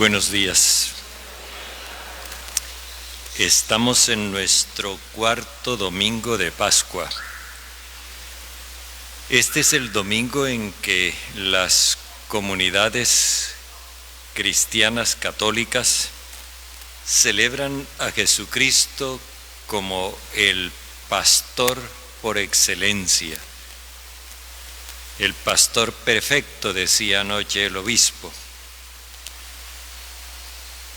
Buenos días. Estamos en nuestro cuarto domingo de Pascua. Este es el domingo en que las comunidades cristianas católicas celebran a Jesucristo como el pastor por excelencia. El pastor perfecto, decía anoche el obispo.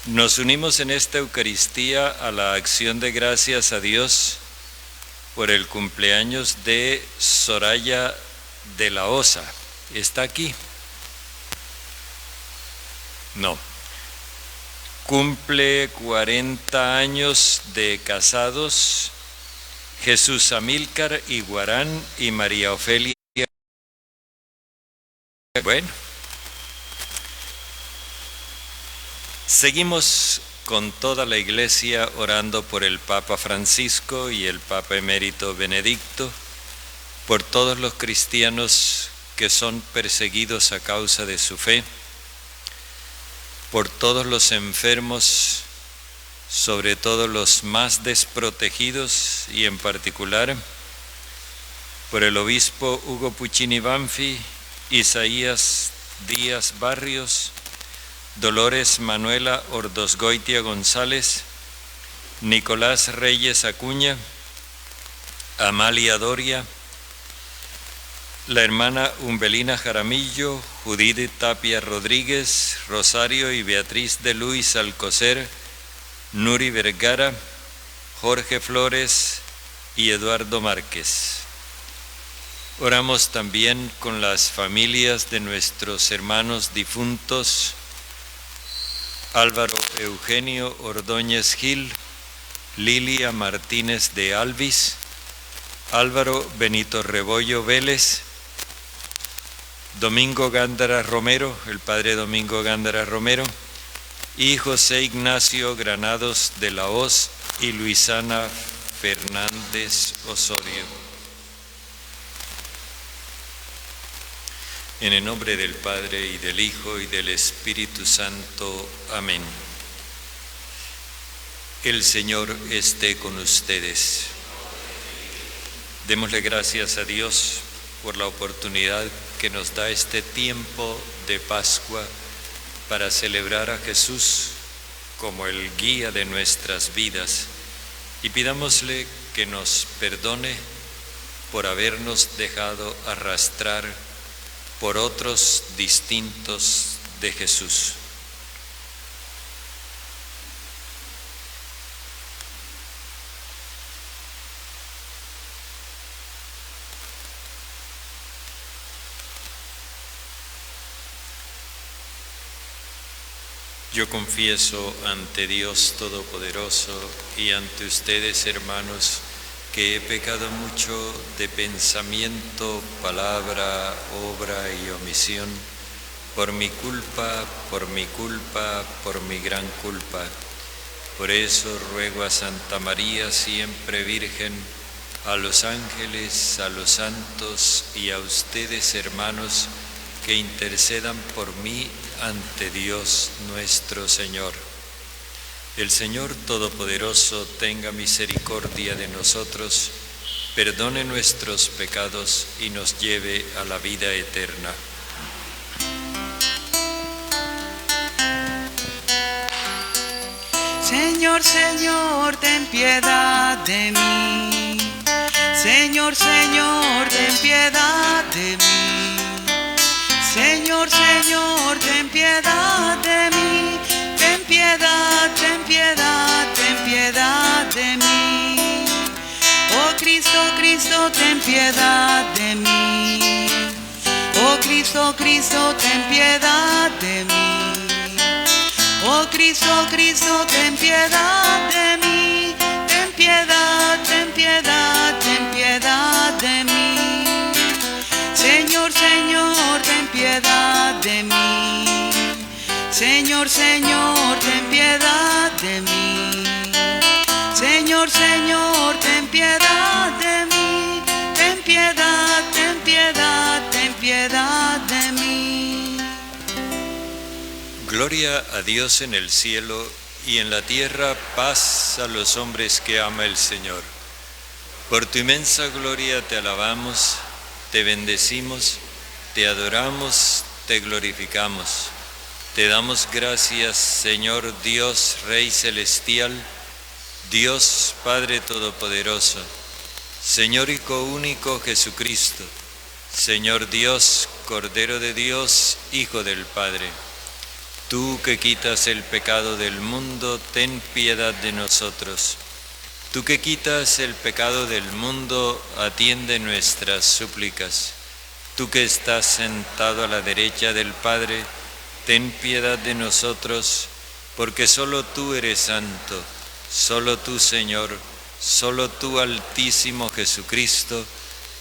Nos unimos en esta Eucaristía a la acción de gracias a Dios por el cumpleaños de Soraya de la Osa. ¿Está aquí? No. Cumple 40 años de casados Jesús Amílcar Iguarán y María Ofelia. Bueno. Seguimos con toda la Iglesia orando por el Papa Francisco y el Papa Emérito Benedicto, por todos los cristianos que son perseguidos a causa de su fe, por todos los enfermos, sobre todo los más desprotegidos y en particular por el obispo Hugo Puccini Banfi, Isaías Díaz Barrios, Dolores Manuela Ordosgoitia González, Nicolás Reyes Acuña, Amalia Doria, la hermana Umbelina Jaramillo, Judith Tapia Rodríguez, Rosario y Beatriz de Luis Alcocer, Nuri Vergara, Jorge Flores y Eduardo Márquez. Oramos también con las familias de nuestros hermanos difuntos, Álvaro Eugenio Ordóñez Gil, Lilia Martínez de Alvis, Álvaro Benito Rebollo Vélez, Domingo Gándara Romero, el padre Domingo Gándara Romero, y José Ignacio Granados de la Hoz y Luisana Fernández Osorio. En el nombre del Padre, y del Hijo, y del Espíritu Santo. Amén. El Señor esté con ustedes. Démosle gracias a Dios por la oportunidad que nos da este tiempo de Pascua para celebrar a Jesús como el guía de nuestras vidas, y pidámosle que nos perdone por habernos dejado arrastrar por otros distintos de Jesús. Yo confieso ante Dios Todopoderoso y ante ustedes, hermanos, que he pecado mucho de pensamiento, palabra, obra y omisión, por mi culpa, por mi gran culpa. Por eso ruego a Santa María, siempre Virgen, a los ángeles, a los santos y a ustedes, hermanos, que intercedan por mí ante Dios nuestro Señor. El Señor Todopoderoso tenga misericordia de nosotros, perdone nuestros pecados y nos lleve a la vida eterna. Señor, Señor, ten piedad de mí. Señor, Señor, ten piedad de mí. Señor, Señor, ten piedad de mí. Ten piedad, ten piedad, ten piedad de mí. Oh Cristo, Cristo, ten piedad de mí. Oh Cristo, Cristo, ten piedad de mí. Oh Cristo, Cristo, ten piedad de mí. Ten piedad, ten piedad, ten piedad de mí. Señor, Señor, ten piedad de mí. Señor, Señor, ten piedad de mí. Señor, Señor, ten piedad de mí. Ten piedad, ten piedad, ten piedad de mí. Gloria a Dios en el cielo y en la tierra paz a los hombres que ama el Señor. Por tu inmensa gloria te alabamos, te bendecimos, te adoramos, te glorificamos. Te damos gracias, Señor Dios, Rey celestial, Dios Padre Todopoderoso, Señor Hijo único Jesucristo, Señor Dios, Cordero de Dios, Hijo del Padre. Tú que quitas el pecado del mundo, ten piedad de nosotros. Tú que quitas el pecado del mundo, atiende nuestras súplicas. Tú que estás sentado a la derecha del Padre, ten piedad de nosotros, porque solo tú eres santo, solo tú, Señor, solo tú, Altísimo Jesucristo,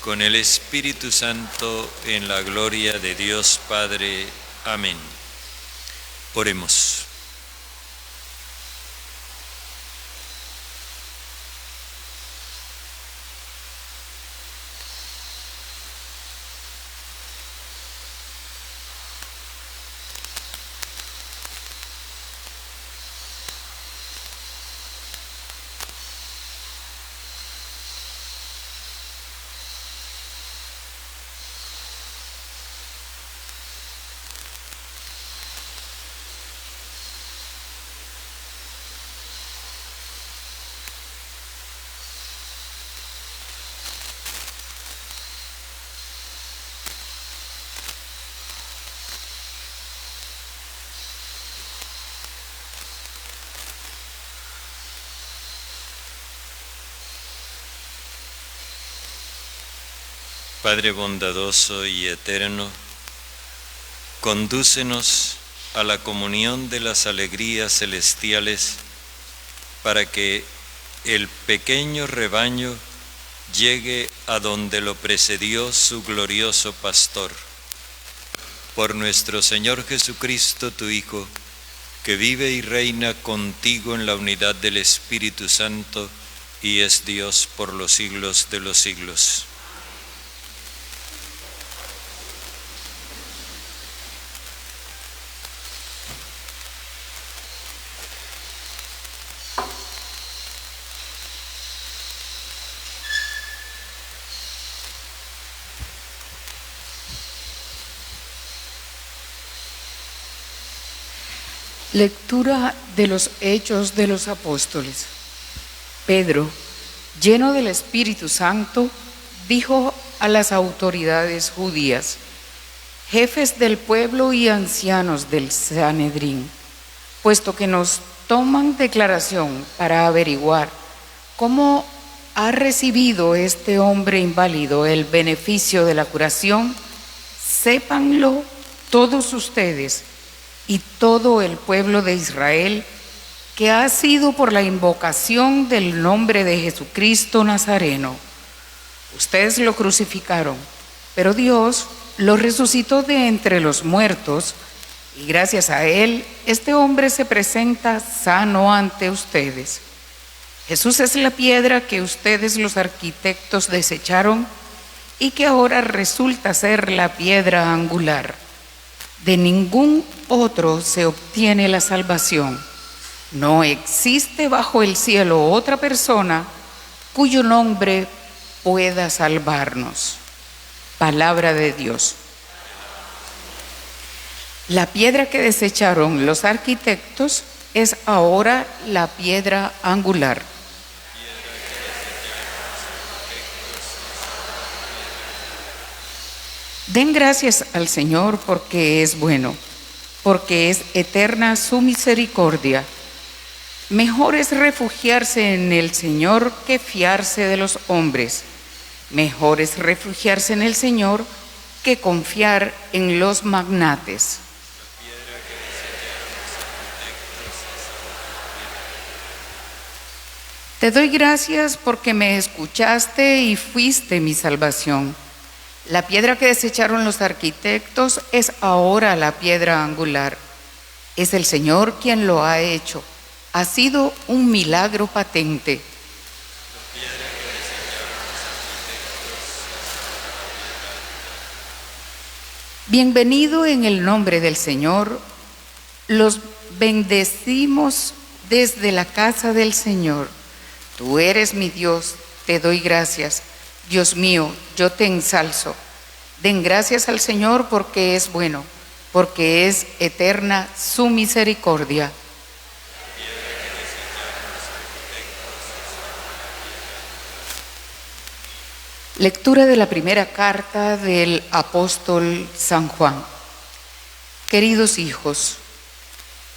con el Espíritu Santo, en la gloria de Dios Padre. Amén. Oremos. Padre bondadoso y eterno, condúcenos a la comunión de las alegrías celestiales para que el pequeño rebaño llegue a donde lo precedió su glorioso pastor. Por nuestro Señor Jesucristo, tu Hijo, que vive y reina contigo en la unidad del Espíritu Santo y es Dios por los siglos de los siglos. Lectura de los Hechos de los Apóstoles. Pedro, lleno del Espíritu Santo, dijo a las autoridades judías, jefes del pueblo y ancianos del Sanedrín, puesto que nos toman declaración para averiguar cómo ha recibido este hombre inválido el beneficio de la curación, sépanlo todos ustedes y todo el pueblo de Israel, que ha sido por la invocación del nombre de Jesucristo Nazareno. Ustedes lo crucificaron, pero Dios lo resucitó de entre los muertos, y gracias a él, este hombre se presenta sano ante ustedes. Jesús es la piedra que ustedes los arquitectos desecharon y que ahora resulta ser la piedra angular. De ningún otro se obtiene la salvación. No existe bajo el cielo otra persona cuyo nombre pueda salvarnos. Palabra de Dios. La piedra que desecharon los arquitectos es ahora la piedra angular. Den gracias al Señor porque es bueno, porque es eterna su misericordia. Mejor es refugiarse en el Señor que fiarse de los hombres. Mejor es refugiarse en el Señor que confiar en los magnates. Te doy gracias porque me escuchaste y fuiste mi salvación. La piedra que desecharon los arquitectos es ahora la piedra angular. Es el Señor quien lo ha hecho. Ha sido un milagro patente. Bienvenido en el nombre del Señor, Los bendecimos desde la casa del Señor. Tú eres mi Dios, te doy gracias. Dios mío, yo te ensalzo. Den gracias al Señor porque es bueno, porque es eterna su misericordia. Lectura de la primera carta del apóstol San Juan. Queridos hijos,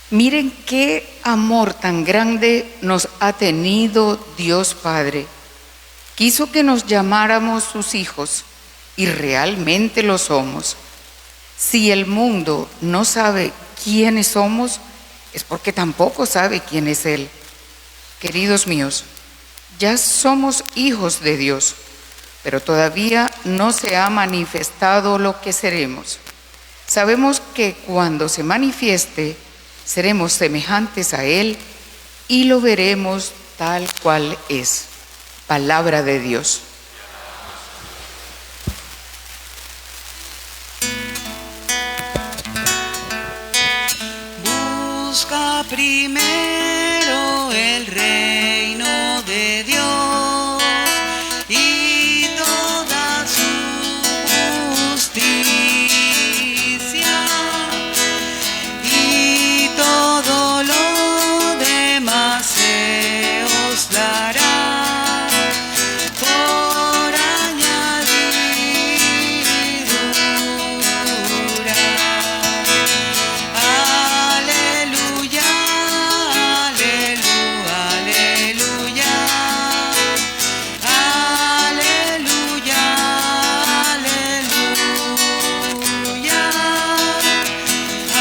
miren qué amor tan grande nos ha tenido Dios Padre. Quiso que nos llamáramos sus hijos y realmente lo somos. Si el mundo no sabe quiénes somos, es porque tampoco sabe quién es Él. Queridos míos, ya somos hijos de Dios, pero todavía no se ha manifestado lo que seremos. Sabemos que cuando se manifieste, seremos semejantes a Él y lo veremos tal cual es. Palabra de Dios. Busca primero el reino de Dios y toda su justicia, y todo lo demás se os dará por añadidura. Aleluya, aleluya, aleluya. Aleluya, aleluya.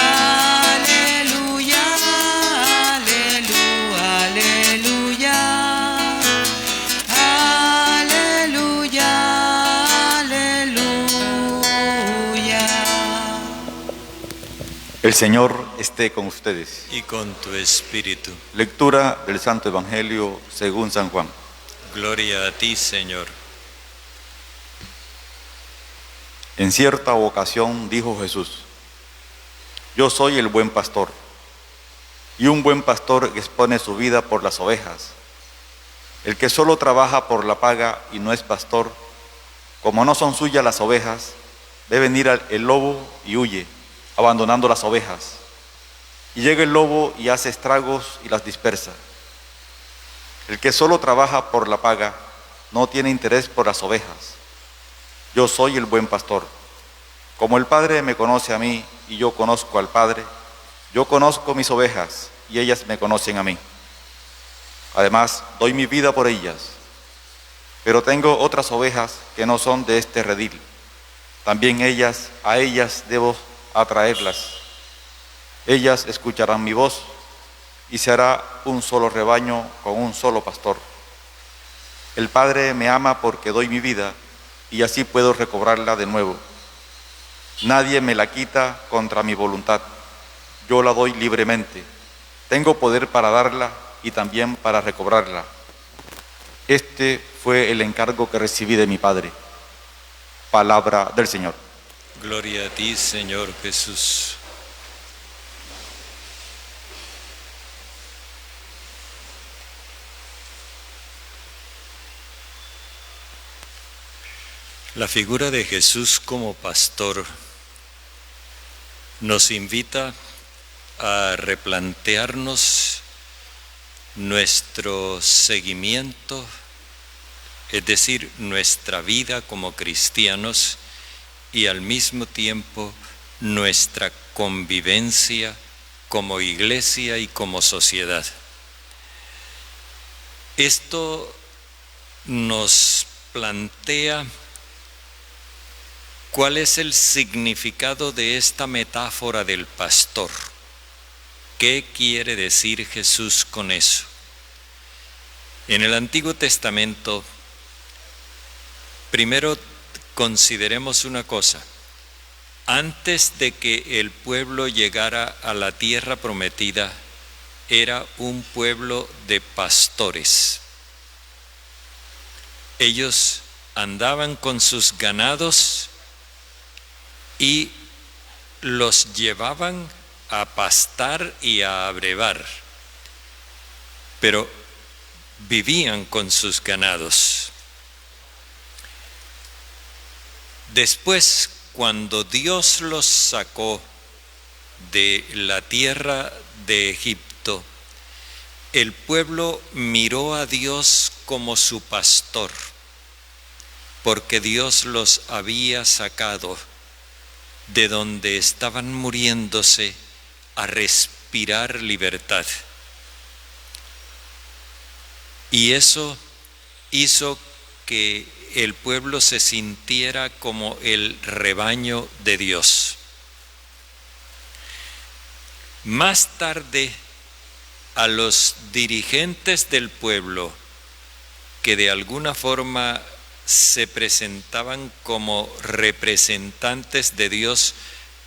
Aleluya, aleluya, aleluya. Aleluya, aleluya. El Señor esté con ustedes. Y con tu espíritu. Lectura del Santo Evangelio según San Juan. Gloria a ti, Señor. En cierta ocasión dijo Jesús: Yo soy el buen pastor, y un buen pastor expone su vida por las ovejas. El que solo trabaja por la paga y no es pastor, como no son suyas las ovejas, ve venir el lobo y huye, abandonando las ovejas. Y llega el lobo y hace estragos y las dispersa. El que solo trabaja por la paga no tiene interés por las ovejas. Yo soy el buen pastor. Como el Padre me conoce a mí y yo conozco al Padre, yo conozco mis ovejas y ellas me conocen a mí. Además, doy mi vida por ellas. Pero tengo otras ovejas que no son de este redil. También a ellas debo atraerlas. Ellas escucharán mi voz y se hará un solo rebaño con un solo pastor. El Padre me ama porque doy mi vida y así puedo recobrarla de nuevo. Nadie me la quita contra mi voluntad. Yo la doy libremente. Tengo poder para darla y también para recobrarla. Este fue el encargo que recibí de mi Padre. Palabra del Señor. Gloria a ti, Señor Jesús. La figura de Jesús como pastor nos invita a replantearnos nuestro seguimiento, es decir, nuestra vida como cristianos y al mismo tiempo nuestra convivencia como iglesia y como sociedad. Esto nos plantea cuál es el significado de esta metáfora del pastor. ¿Qué quiere decir Jesús con eso? En el Antiguo Testamento, primero consideremos una cosa. Antes de que el pueblo llegara a la tierra prometida, era un pueblo de pastores. Ellos andaban con sus ganados y los llevaban a pastar y a abrevar, pero vivían con sus ganados. Después, cuando Dios los sacó de la tierra de Egipto, el pueblo miró a Dios como su pastor, porque Dios los había sacado de donde estaban muriéndose a respirar libertad. Y eso hizo que el pueblo se sintiera como el rebaño de Dios. Más tarde, a los dirigentes del pueblo, que de alguna forma se presentaban como representantes de Dios,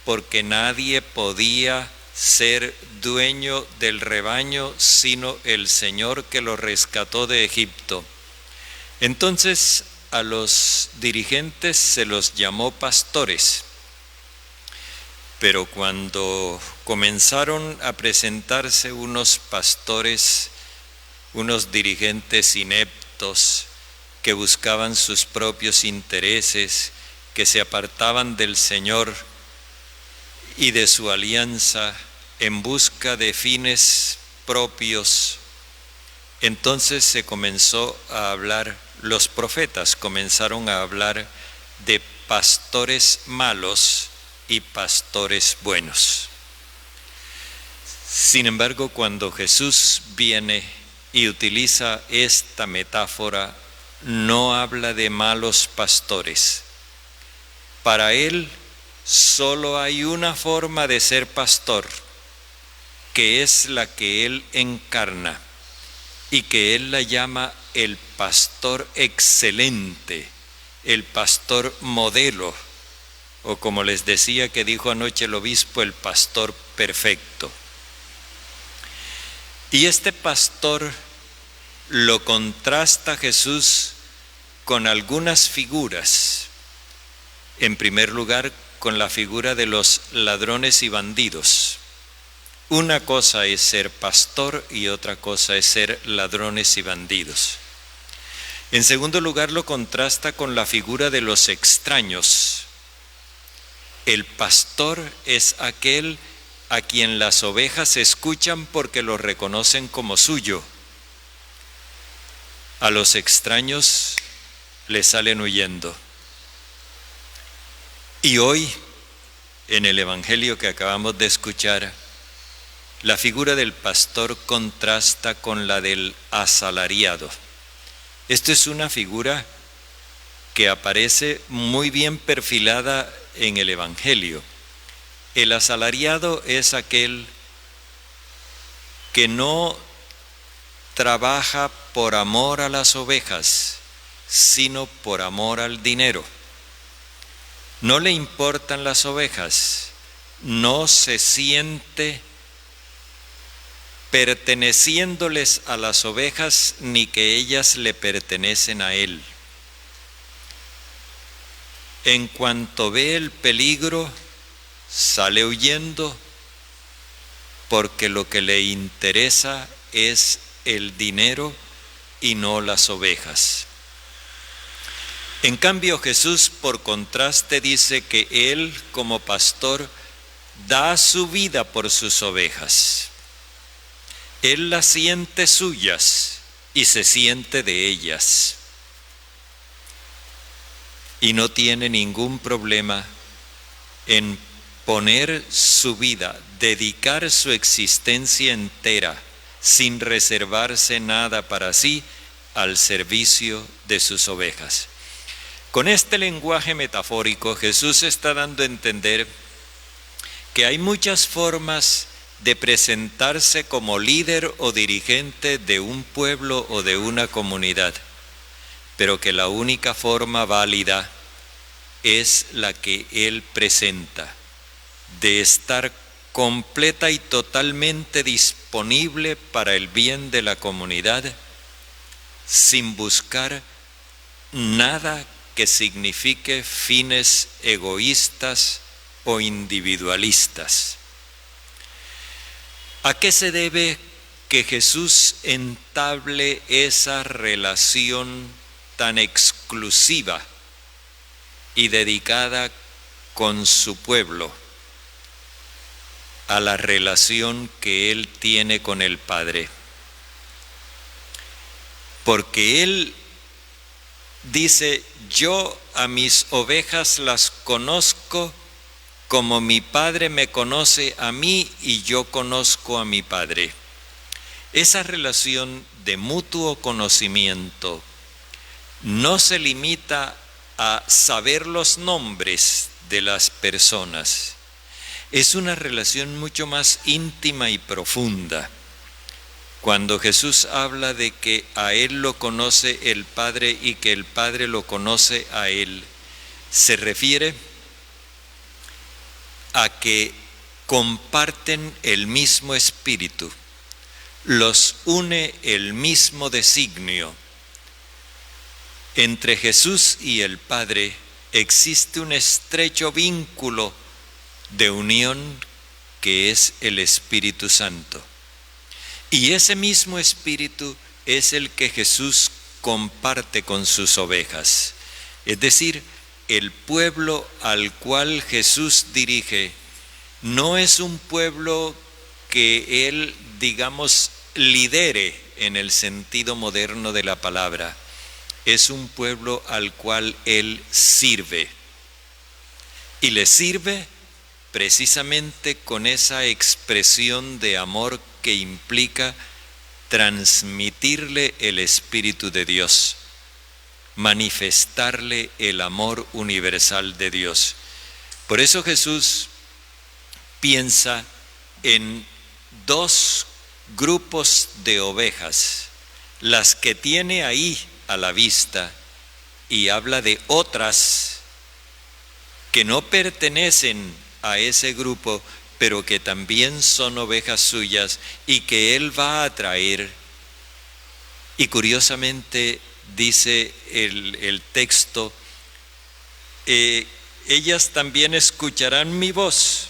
porque nadie podía ser dueño del rebaño sino el Señor que lo rescató de Egipto. Entonces a los dirigentes se los llamó pastores, pero cuando comenzaron a presentarse unos pastores, unos dirigentes ineptos que buscaban sus propios intereses, que se apartaban del Señor y de su alianza en busca de fines propios, entonces se comenzó a hablar, los profetas comenzaron a hablar de pastores malos y pastores buenos. Sin embargo, cuando Jesús viene y utiliza esta metáfora, no habla de malos pastores. Para él solo hay una forma de ser pastor, que es la que él encarna y que él la llama el pastor excelente, el pastor modelo, o como les decía que dijo anoche el obispo, el pastor perfecto. Y este pastor lo contrasta Jesús con algunas figuras. En primer lugar, con la figura de los ladrones y bandidos. Una cosa es ser pastor y otra cosa es ser ladrones y bandidos. En segundo lugar, lo contrasta con la figura de los extraños. El pastor es aquel a quien las ovejas escuchan porque lo reconocen como suyo. A los extraños le salen huyendo. Y hoy, en el Evangelio que acabamos de escuchar, la figura del pastor contrasta con la del asalariado. Esto es una figura que aparece muy bien perfilada en el Evangelio. El asalariado es aquel que no trabaja por amor a las ovejas, sino por amor al dinero. No le importan las ovejas, no se siente perteneciéndoles a las ovejas ni que ellas le pertenecen a él. En cuanto ve el peligro, sale huyendo porque lo que le interesa es el dinero y no las ovejas. En cambio, Jesús, por contraste, dice que Él, como pastor, da su vida por sus ovejas. Él las siente suyas y se siente de ellas. Y no tiene ningún problema en poner su vida, dedicar su existencia entera, sin reservarse nada para sí, al servicio de sus ovejas. Con este lenguaje metafórico, Jesús está dando a entender que hay muchas formas de presentarse como líder o dirigente de un pueblo o de una comunidad, pero que la única forma válida es la que Él presenta, de estar completa y totalmente disponible para el bien de la comunidad, sin buscar nada que signifique fines egoístas o individualistas. ¿A qué se debe que Jesús entable esa relación tan exclusiva y dedicada con su pueblo, a la relación que Él tiene con el Padre? Porque Él dice: yo a mis ovejas las conozco como mi Padre me conoce a mí y yo conozco a mi Padre. Esa relación de mutuo conocimiento no se limita a saber los nombres de las personas. Es una relación mucho más íntima y profunda. Cuando Jesús habla de que a Él lo conoce el Padre y que el Padre lo conoce a Él, se refiere a que comparten el mismo espíritu, los une el mismo designio. Entre Jesús y el Padre existe un estrecho vínculo de unión que es el Espíritu Santo. Y ese mismo Espíritu es el que Jesús comparte con sus ovejas. Es decir, el pueblo al cual Jesús dirige no es un pueblo que Él, digamos, lidere en el sentido moderno de la palabra. Es un pueblo al cual Él sirve. Y le sirve precisamente con esa expresión de amor que implica transmitirle el Espíritu de Dios, manifestarle el amor universal de Dios. Por eso Jesús piensa en dos grupos de ovejas, las que tiene ahí a la vista, y habla de otras que no pertenecen a ese grupo, pero que también son ovejas suyas y que Él va a traer. Y curiosamente dice el texto, ellas también escucharán mi voz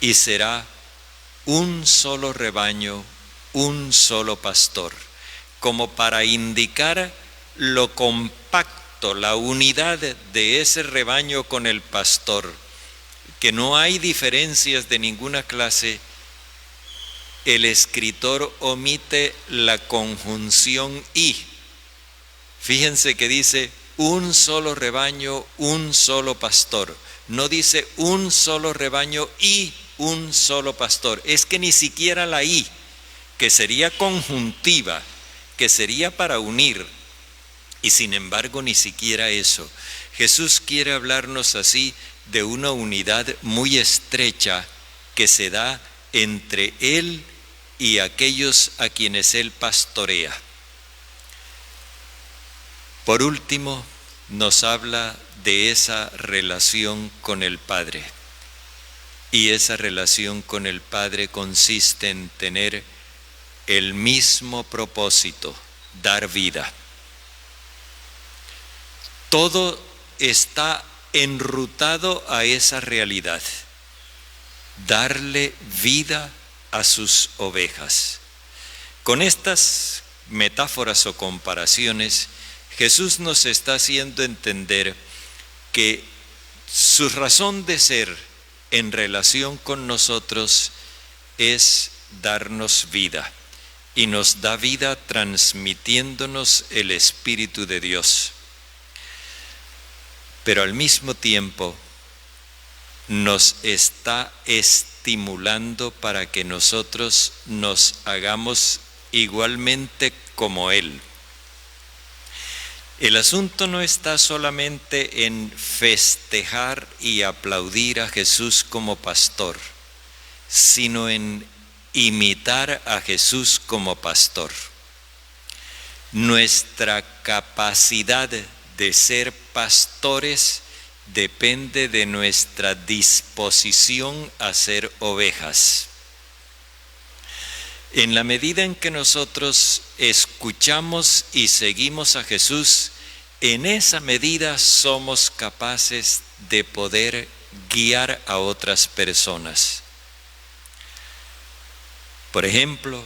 y será un solo rebaño, un solo pastor, como para indicar lo compacto, la unidad de ese rebaño con el pastor, que no hay diferencias de ninguna clase. El escritor omite la conjunción y. Fíjense que dice un solo rebaño, un solo pastor. No dice un solo rebaño y un solo pastor. Es que ni siquiera la y, que sería conjuntiva, que sería para unir, y sin embargo ni siquiera eso. Jesús quiere hablarnos así de una unidad muy estrecha que se da entre Él y aquellos a quienes Él pastorea. Por último, nos habla de esa relación con el Padre. Y esa relación con el Padre consiste en tener el mismo propósito, dar vida. Todo está enrutado a esa realidad, darle vida a sus ovejas. Con estas metáforas o comparaciones, Jesús nos está haciendo entender que su razón de ser en relación con nosotros es darnos vida, y nos da vida transmitiéndonos el Espíritu de Dios. Pero al mismo tiempo nos está estimulando para que nosotros nos hagamos igualmente como Él. El asunto no está solamente en festejar y aplaudir a Jesús como pastor, sino en imitar a Jesús como pastor. Nuestra capacidad de ser pastores depende de nuestra disposición a ser ovejas. En la medida en que nosotros escuchamos y seguimos a Jesús, en esa medida somos capaces de poder guiar a otras personas. Por ejemplo,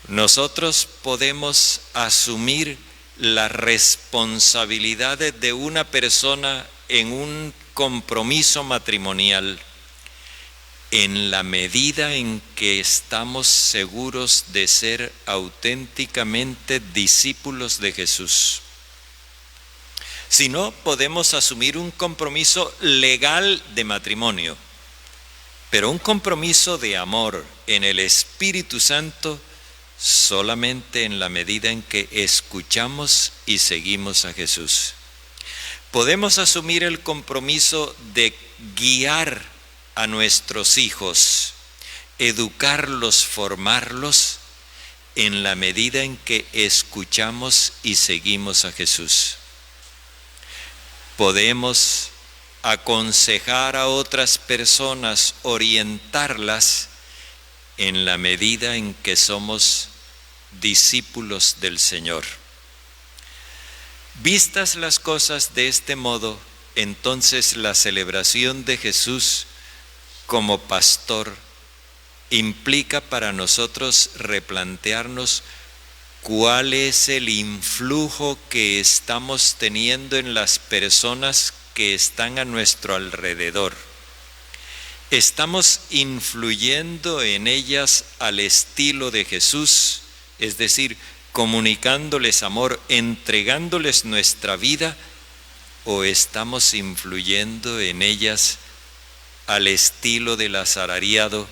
nosotros podemos asumir la responsabilidad de una persona en un compromiso matrimonial en la medida en que estamos seguros de ser auténticamente discípulos de Jesús. Si no, podemos asumir un compromiso legal de matrimonio, pero un compromiso de amor en el Espíritu Santo solamente en la medida en que escuchamos y seguimos a Jesús. Podemos asumir el compromiso de guiar a nuestros hijos, educarlos, formarlos, en la medida en que escuchamos y seguimos a Jesús. Podemos aconsejar a otras personas, orientarlas, en la medida en que somos discípulos del Señor. Vistas las cosas de este modo, entonces la celebración de Jesús como pastor implica para nosotros replantearnos cuál es el influjo que estamos teniendo en las personas que están a nuestro alrededor. ¿Estamos influyendo en ellas al estilo de Jesús? Es decir, comunicándoles amor, entregándoles nuestra vida, ¿o estamos influyendo en ellas al estilo del asalariado,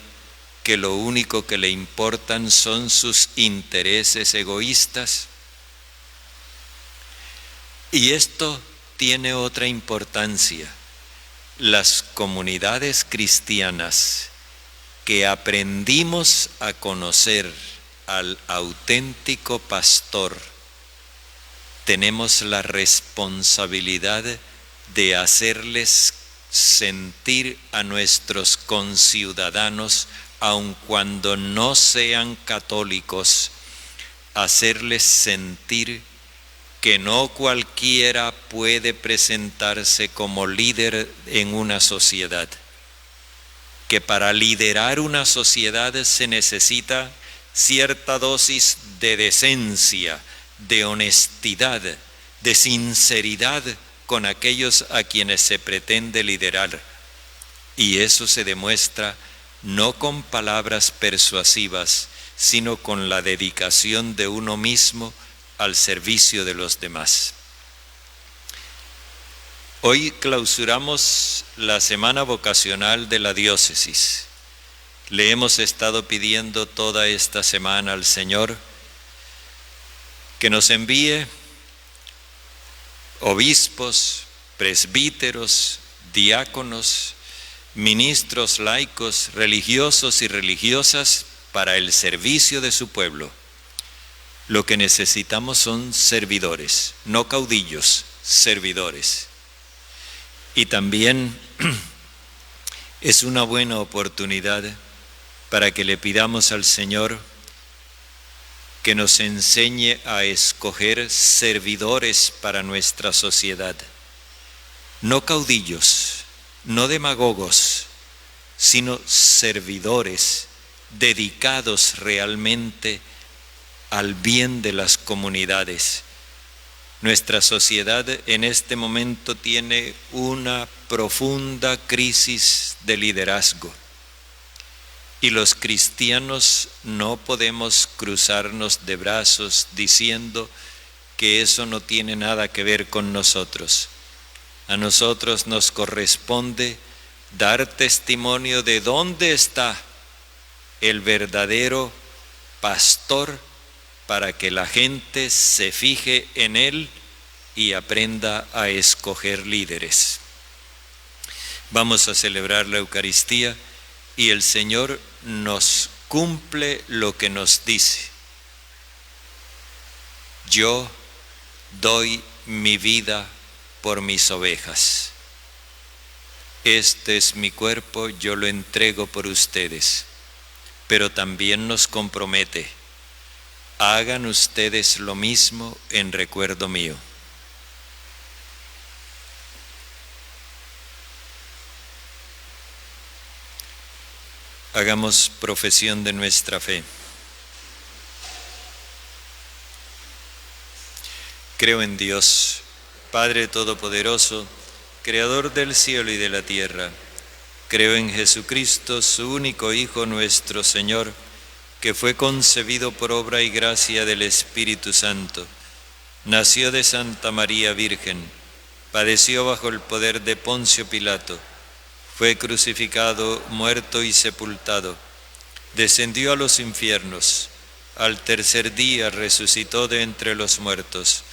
que lo único que le importan son sus intereses egoístas? Y esto tiene otra importancia. Las comunidades cristianas que aprendimos a conocer al auténtico pastor, tenemos la responsabilidad de hacerles sentir a nuestros conciudadanos, aun cuando no sean católicos, hacerles sentir que no cualquiera puede presentarse como líder en una sociedad, que para liderar una sociedad se necesita cierta dosis de decencia, de honestidad, de sinceridad con aquellos a quienes se pretende liderar. Y eso se demuestra no con palabras persuasivas, sino con la dedicación de uno mismo al servicio de los demás. Hoy clausuramos la semana vocacional de la diócesis. Le hemos estado pidiendo toda esta semana al Señor que nos envíe obispos, presbíteros, diáconos, ministros laicos, religiosos y religiosas para el servicio de su pueblo. Lo que necesitamos son servidores, no caudillos, servidores. Y también es una buena oportunidad para que le pidamos al Señor que nos enseñe a escoger servidores para nuestra sociedad, no caudillos, no demagogos, sino servidores dedicados realmente al bien de las comunidades. Nuestra sociedad en este momento tiene una profunda crisis de liderazgo y los cristianos no podemos cruzarnos de brazos diciendo que eso no tiene nada que ver con nosotros. A nosotros nos corresponde dar testimonio de dónde está el verdadero pastor para que la gente se fije en él y aprenda a escoger líderes. Vamos a celebrar la Eucaristía y el Señor nos cumple lo que nos dice: yo doy mi vida por mis ovejas. Este es mi cuerpo, yo lo entrego por ustedes. Pero también nos compromete: hagan ustedes lo mismo en recuerdo mío. Hagamos profesión de nuestra fe. Creo en Dios, Padre Todopoderoso, Creador del cielo y de la tierra. Creo en Jesucristo, su único Hijo, nuestro Señor, que fue concebido por obra y gracia del Espíritu Santo. Nació de Santa María Virgen, padeció bajo el poder de Poncio Pilato, fue crucificado, muerto y sepultado, descendió a los infiernos, al tercer día resucitó de entre los muertos,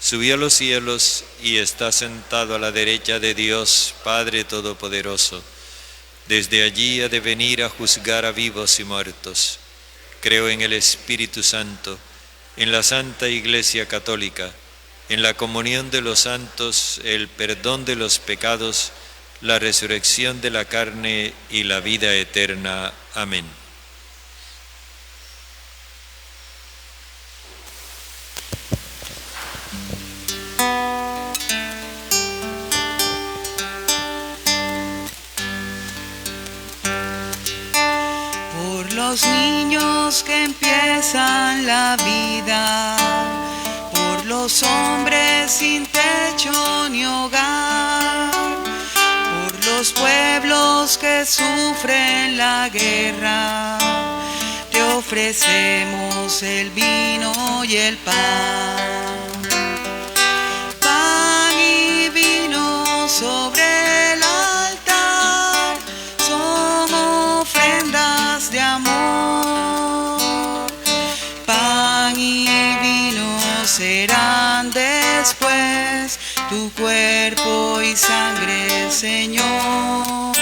subió a los cielos y está sentado a la derecha de Dios, Padre Todopoderoso. Desde allí ha de venir a juzgar a vivos y muertos. Creo en el Espíritu Santo, en la Santa Iglesia Católica, en la comunión de los santos, el perdón de los pecados, la resurrección de la carne y la vida eterna. Amén. Por los niños que empiezan la vida, por los hombres sin techo ni hogar, por los pueblos que sufren la guerra, te ofrecemos el vino y el pan. Pan y vino sobre el altar son ofrendas de amor. Pan y vino serán después tu cuerpo y sangre, Señor.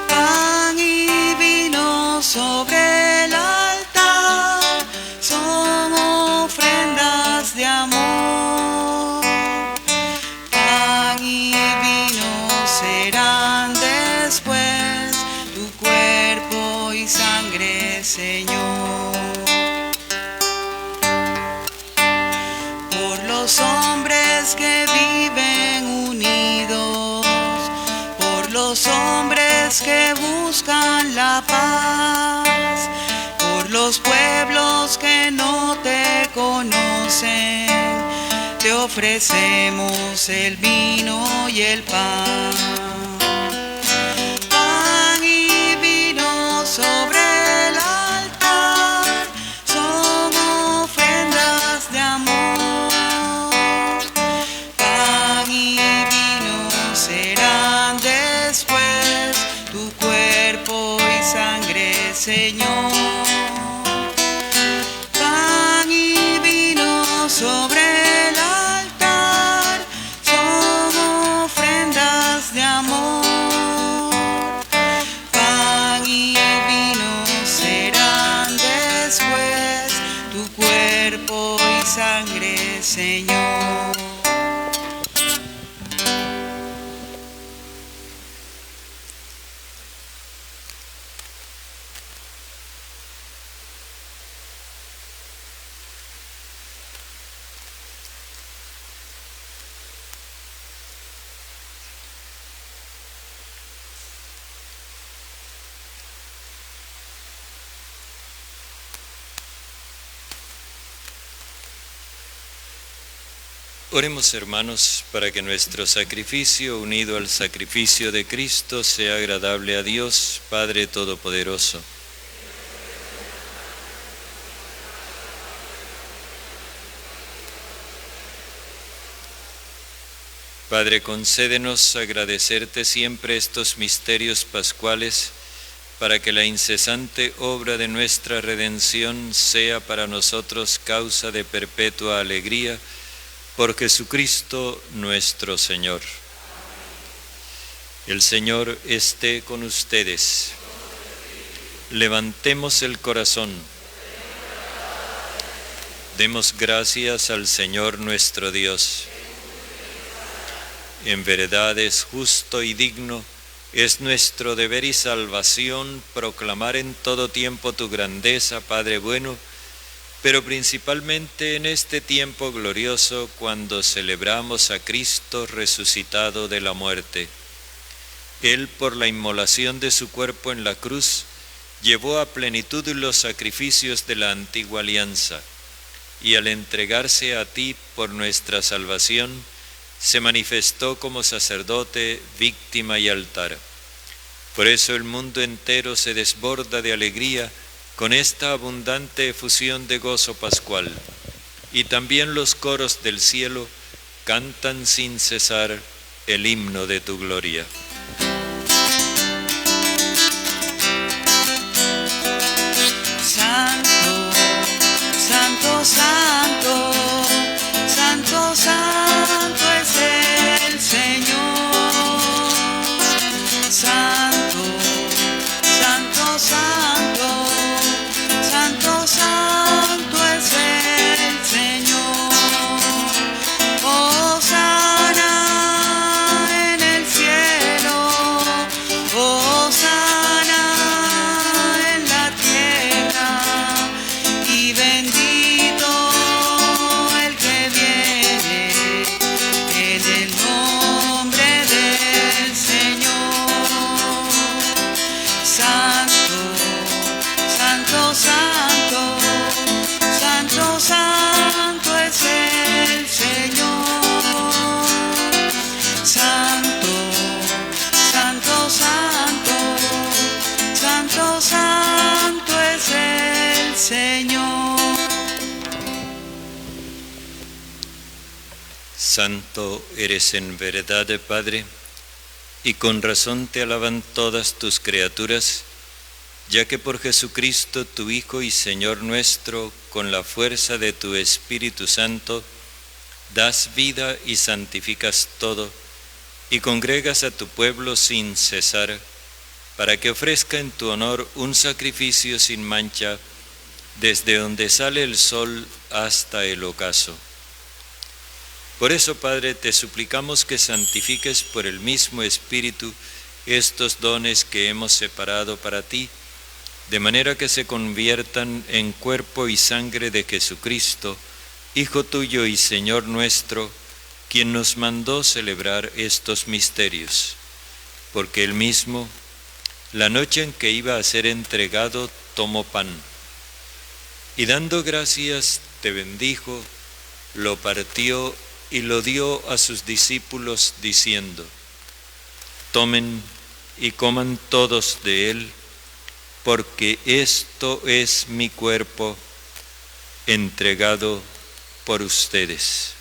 Pan y vino sobre el altar son ofrendas de amor. Pan y vino serán después tu cuerpo y sangre, Señor. Por los hombres que viven unidos, por los hombres que buscan la paz, por los pueblos que no te conocen, te ofrecemos el vino y el pan. Pan y vino sobre el altar son ofrendas de amor. Pan y vino serán después tu cuerpo y sangre, Señor. Pan y vino sobre el altar son ofrendas de amor. Pan y vino serán después tu cuerpo y sangre, Señor. Oremos, hermanos, para que nuestro sacrificio, unido al sacrificio de Cristo, sea agradable a Dios, Padre Todopoderoso. Padre, concédenos agradecerte siempre estos misterios pascuales, para que la incesante obra de nuestra redención sea para nosotros causa de perpetua alegría, por Jesucristo nuestro Señor. El Señor esté con ustedes. Levantemos el corazón. Demos gracias al Señor nuestro Dios. En verdad es justo y digno, es nuestro deber y salvación proclamar en todo tiempo tu grandeza, Padre bueno, pero principalmente en este tiempo glorioso cuando celebramos a Cristo resucitado de la muerte. Él, por la inmolación de su cuerpo en la cruz, llevó a plenitud los sacrificios de la antigua alianza, y al entregarse a ti por nuestra salvación, se manifestó como sacerdote, víctima y altar. Por eso el mundo entero se desborda de alegría con esta abundante efusión de gozo pascual, y también los coros del cielo cantan sin cesar el himno de tu gloria. Santo, santo, santo, santo, santo es el Señor. Santo, santo, santo, santo, santo es el Señor. Hosana en el cielo, hosana en la tierra, y bendito el que viene en el nombre del Señor. Santo, santo, santo, santo, santo es el Señor. Santo, santo, santo, santo, santo es el Señor. Santo eres en verdad, Padre, y con razón te alaban todas tus criaturas, ya que por Jesucristo, tu Hijo y Señor nuestro, con la fuerza de tu Espíritu Santo, das vida y santificas todo, y congregas a tu pueblo sin cesar, para que ofrezca en tu honor un sacrificio sin mancha, desde donde sale el sol hasta el ocaso. Por eso, Padre, te suplicamos que santifiques por el mismo Espíritu estos dones que hemos separado para ti, de manera que se conviertan en cuerpo y sangre de Jesucristo, Hijo tuyo y Señor nuestro, quien nos mandó celebrar estos misterios. Porque él mismo, la noche en que iba a ser entregado, tomó pan, y dando gracias, te bendijo, lo partió y lo dio a sus discípulos, diciendo: tomen y coman todos de él, porque esto es mi cuerpo entregado por ustedes.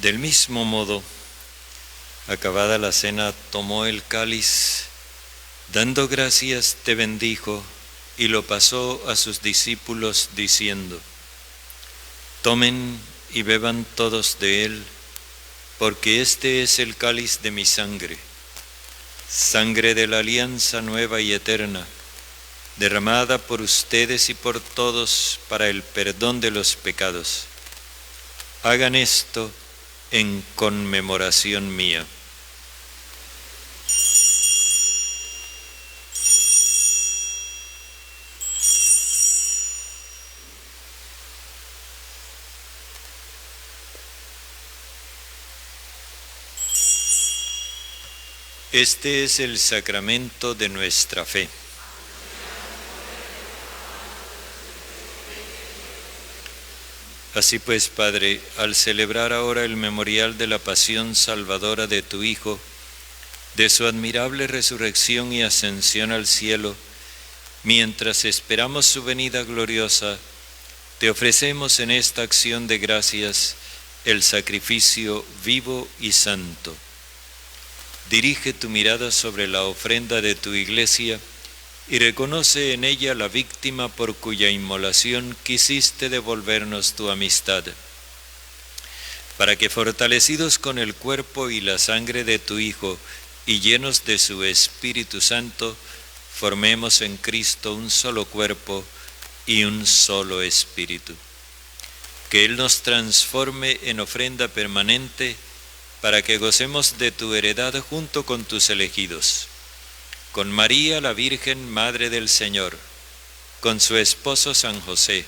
Del mismo modo, acabada la cena, tomó el cáliz, dando gracias, te bendijo, y lo pasó a sus discípulos, diciendo: tomen y beban todos de él, porque este es el cáliz de mi sangre, sangre de la alianza nueva y eterna, derramada por ustedes y por todos para el perdón de los pecados. Hagan esto en conmemoración mía. Este es el sacramento de nuestra fe. Así pues, Padre, al celebrar ahora el memorial de la pasión salvadora de tu Hijo, de su admirable resurrección y ascensión al cielo, mientras esperamos su venida gloriosa, te ofrecemos en esta acción de gracias el sacrificio vivo y santo. Dirige tu mirada sobre la ofrenda de tu Iglesia y reconoce en ella la víctima por cuya inmolación quisiste devolvernos tu amistad, para que, fortalecidos con el cuerpo y la sangre de tu Hijo y llenos de su Espíritu Santo, formemos en Cristo un solo cuerpo y un solo espíritu. que Él nos transforme en ofrenda permanente para que gocemos de tu heredad junto con tus elegidos, con María la Virgen, Madre del Señor, con su esposo San José,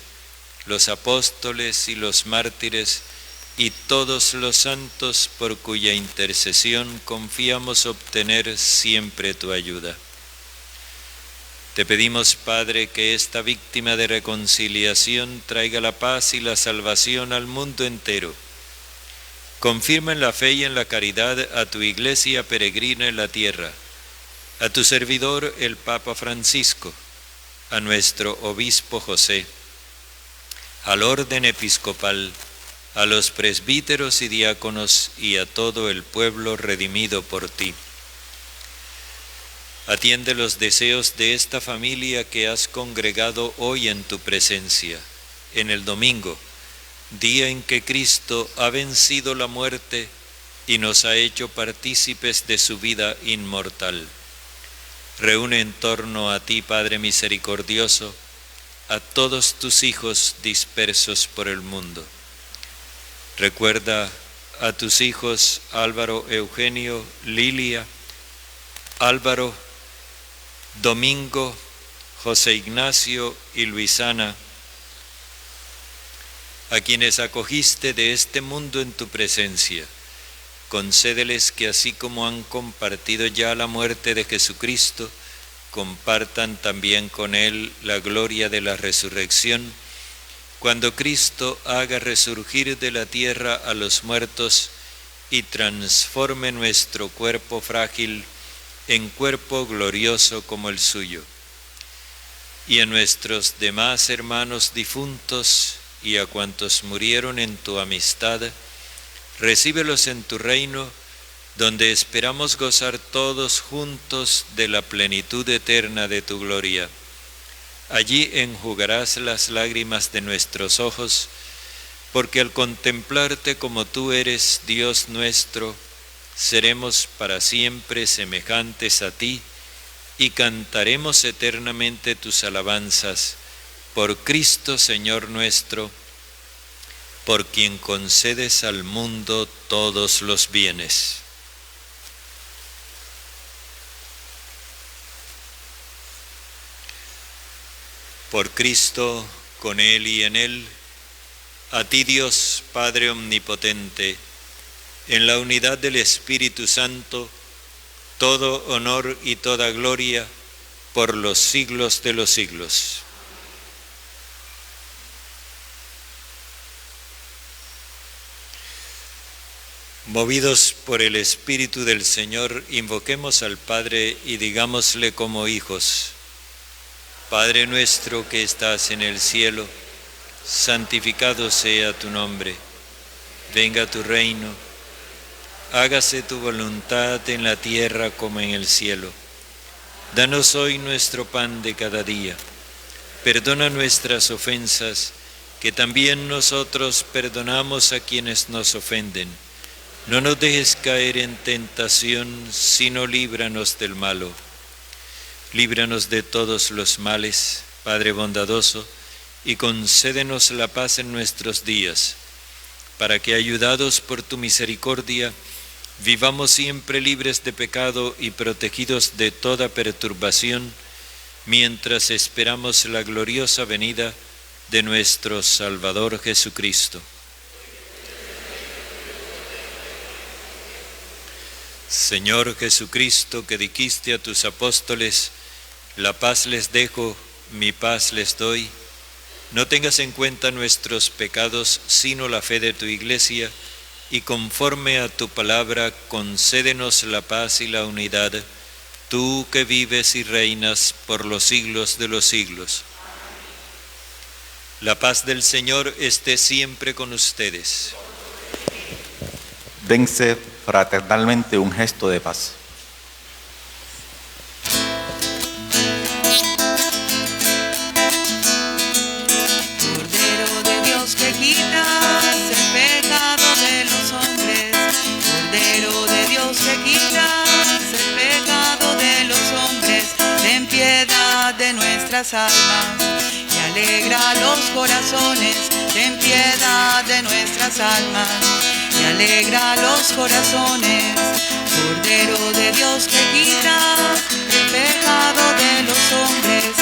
los apóstoles y los mártires y todos los santos por cuya intercesión confiamos obtener siempre tu ayuda. Te pedimos, Padre, que esta víctima de reconciliación traiga la paz y la salvación al mundo entero. Confirma en la fe y en la caridad a tu Iglesia peregrina en la tierra, a tu servidor el Papa Francisco, a nuestro Obispo José, al orden episcopal, a los presbíteros y diáconos y a todo el pueblo redimido por ti. Atiende los deseos de esta familia que has congregado hoy en tu presencia, en el domingo, día en que Cristo ha vencido la muerte y nos ha hecho partícipes de su vida inmortal. Reúne en torno a ti, Padre misericordioso, a todos tus hijos dispersos por el mundo. Recuerda a tus hijos Álvaro, Eugenio, Lilia, Álvaro, Domingo, José Ignacio y Luisana, a quienes acogiste de este mundo en tu presencia. Concédeles que así como han compartido ya la muerte de Jesucristo, compartan también con Él la gloria de la resurrección, cuando Cristo haga resurgir de la tierra a los muertos y transforme nuestro cuerpo frágil en cuerpo glorioso como el suyo. Y a nuestros demás hermanos difuntos y a cuantos murieron en tu amistad, recíbelos en tu reino, donde esperamos gozar todos juntos de la plenitud eterna de tu gloria. Allí enjugarás las lágrimas de nuestros ojos, porque al contemplarte como tú eres, Dios nuestro, seremos para siempre semejantes a ti y cantaremos eternamente tus alabanzas por Cristo Señor nuestro, por quien concedes al mundo todos los bienes. Por Cristo, con Él y en Él, a ti Dios Padre Omnipotente, en la unidad del Espíritu Santo, todo honor y toda gloria por los siglos de los siglos. Movidos por el Espíritu del Señor, invoquemos al Padre y digámosle como hijos: Padre nuestro que estás en el cielo, santificado sea tu nombre. Venga tu reino. Hágase tu voluntad en la tierra como en el cielo. Danos hoy nuestro pan de cada día. Perdona nuestras ofensas, que también nosotros perdonamos a quienes nos ofenden. No nos dejes caer en tentación, sino líbranos del malo. Líbranos de todos los males, Padre bondadoso, y concédenos la paz en nuestros días, para que, ayudados por tu misericordia, vivamos siempre libres de pecado y protegidos de toda perturbación, mientras esperamos la gloriosa venida de nuestro Salvador Jesucristo. Señor Jesucristo, que dijiste a tus apóstoles: la paz les dejo, mi paz les doy, no tengas en cuenta nuestros pecados, sino la fe de tu Iglesia, y conforme a tu palabra, concédenos la paz y la unidad, tú que vives y reinas por los siglos de los siglos. La paz del Señor esté siempre con ustedes. Dense fraternalmente un gesto de paz. Cordero de Dios que quitas el pecado de los hombres, Cordero de Dios que quitas el pecado de los hombres, ten piedad de nuestras almas y alegra los corazones, ten piedad de nuestras almas. Y alegra los corazones, Cordero de Dios que quitas el pecado de los hombres,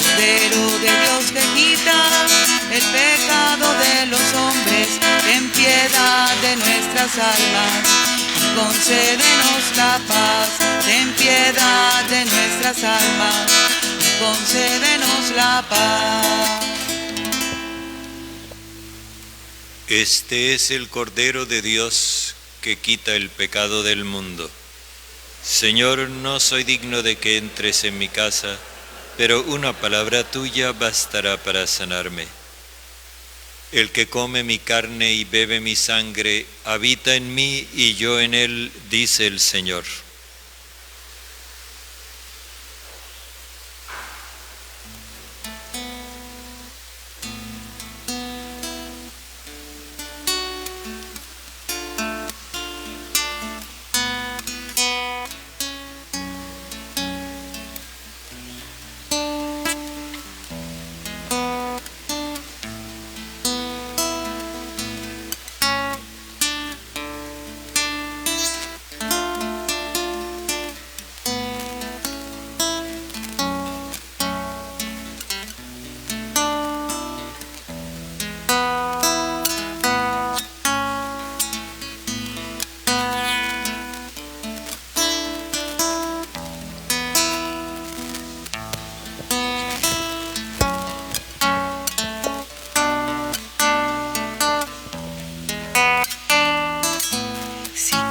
Cordero de Dios que quitas el pecado de los hombres, ten piedad de nuestras almas y concédenos la paz, ten piedad de nuestras almas y concédenos la paz. Este es el Cordero de Dios que quita el pecado del mundo. Señor, no soy digno de que entres en mi casa, pero una palabra tuya bastará para sanarme. El que come mi carne y bebe mi sangre, habita en mí y yo en él, dice el Señor.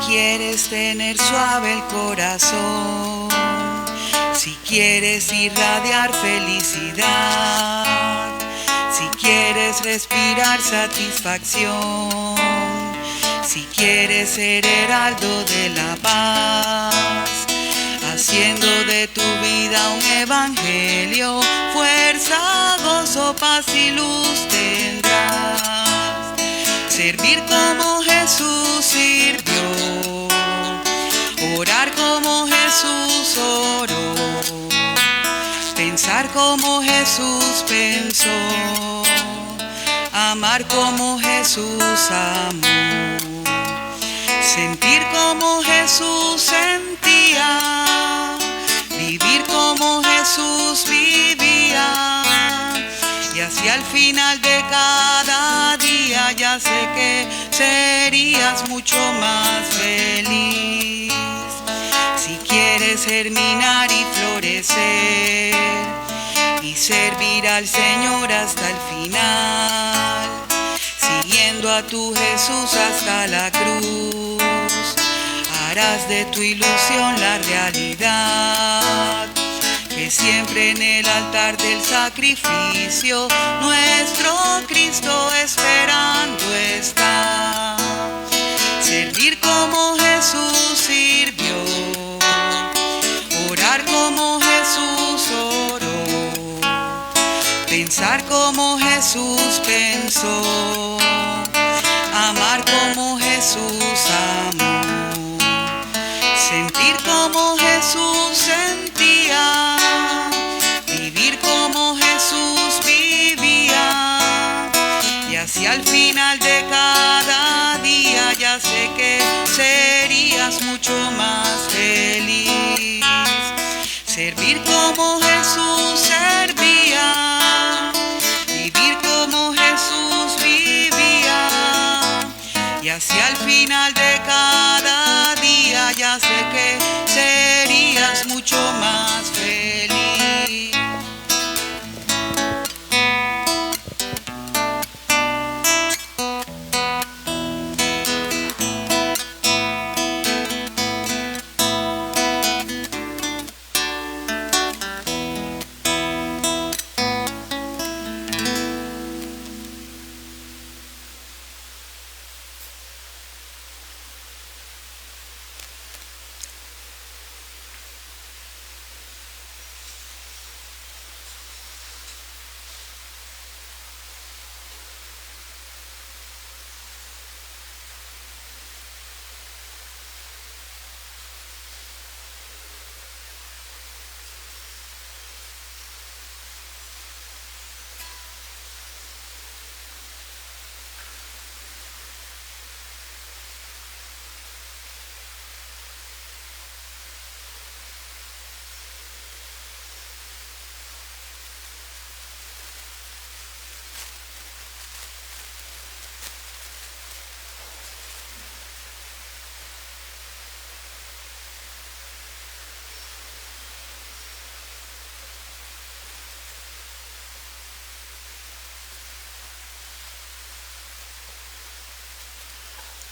Quieres tener suave el corazón, si quieres irradiar felicidad, si quieres respirar satisfacción, si quieres ser heraldo de la paz, haciendo de tu vida un evangelio, fuerza, gozo, paz y luz tendrás. Servir como Jesús sirvió, orar como Jesús oró, pensar como Jesús pensó, amar como Jesús amó, sentir como Jesús sentía, vivir como Jesús vivía. Y así al final de cada día ya sé que serías mucho más feliz. Si quieres germinar y florecer y servir al Señor hasta el final, siguiendo a tu Jesús hasta la cruz, harás de tu ilusión la realidad. Que siempre en el altar del sacrificio nuestro Cristo esperando está. Servir como Jesús sirvió, orar como Jesús oró, pensar como Jesús pensó, amar como Jesús amó, sentir como Jesús sentía, vivir como Jesús vivía. Y así al final de cada día ya sé que serías mucho más feliz. Servir como Jesús servía, vivir como Jesús vivía. Y así al final de cada día ya sé que serías mucho más feliz.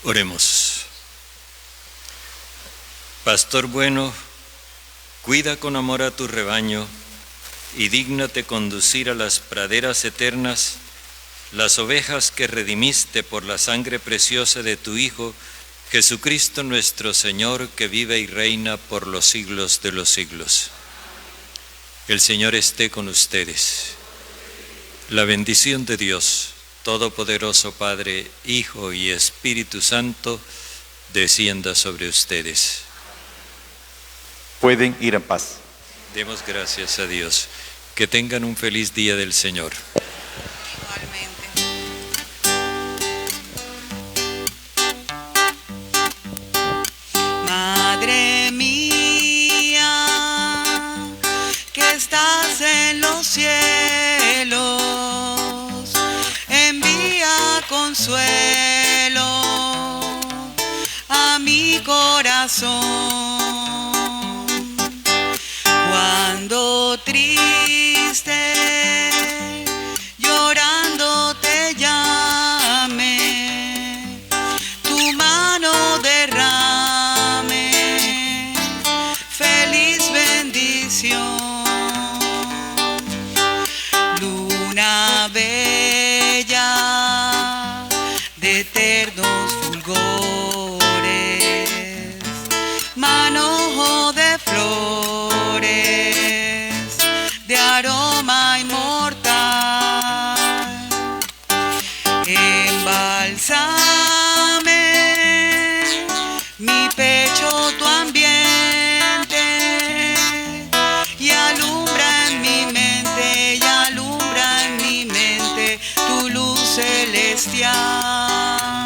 Oremos. Pastor bueno, cuida con amor a tu rebaño y dígnate conducir a las praderas eternas las ovejas que redimiste por la sangre preciosa de tu Hijo, Jesucristo nuestro Señor, que vive y reina por los siglos de los siglos. El Señor esté con ustedes. La bendición de Dios, Todopoderoso Padre, Hijo y Espíritu Santo, descienda sobre ustedes. Pueden ir en paz. Demos gracias a Dios. Que tengan un feliz día del Señor. Madre mía, que estás en los cielos, envía consuelo a mi corazón. Cuando triste, llorando te llame, tu mano derrame feliz bendición. Luna bella de eternos fulgores, manojo de flores, de aroma inmortal, embalsame mi pecho tu ambiente y alumbra en mi mente tu luz celestial.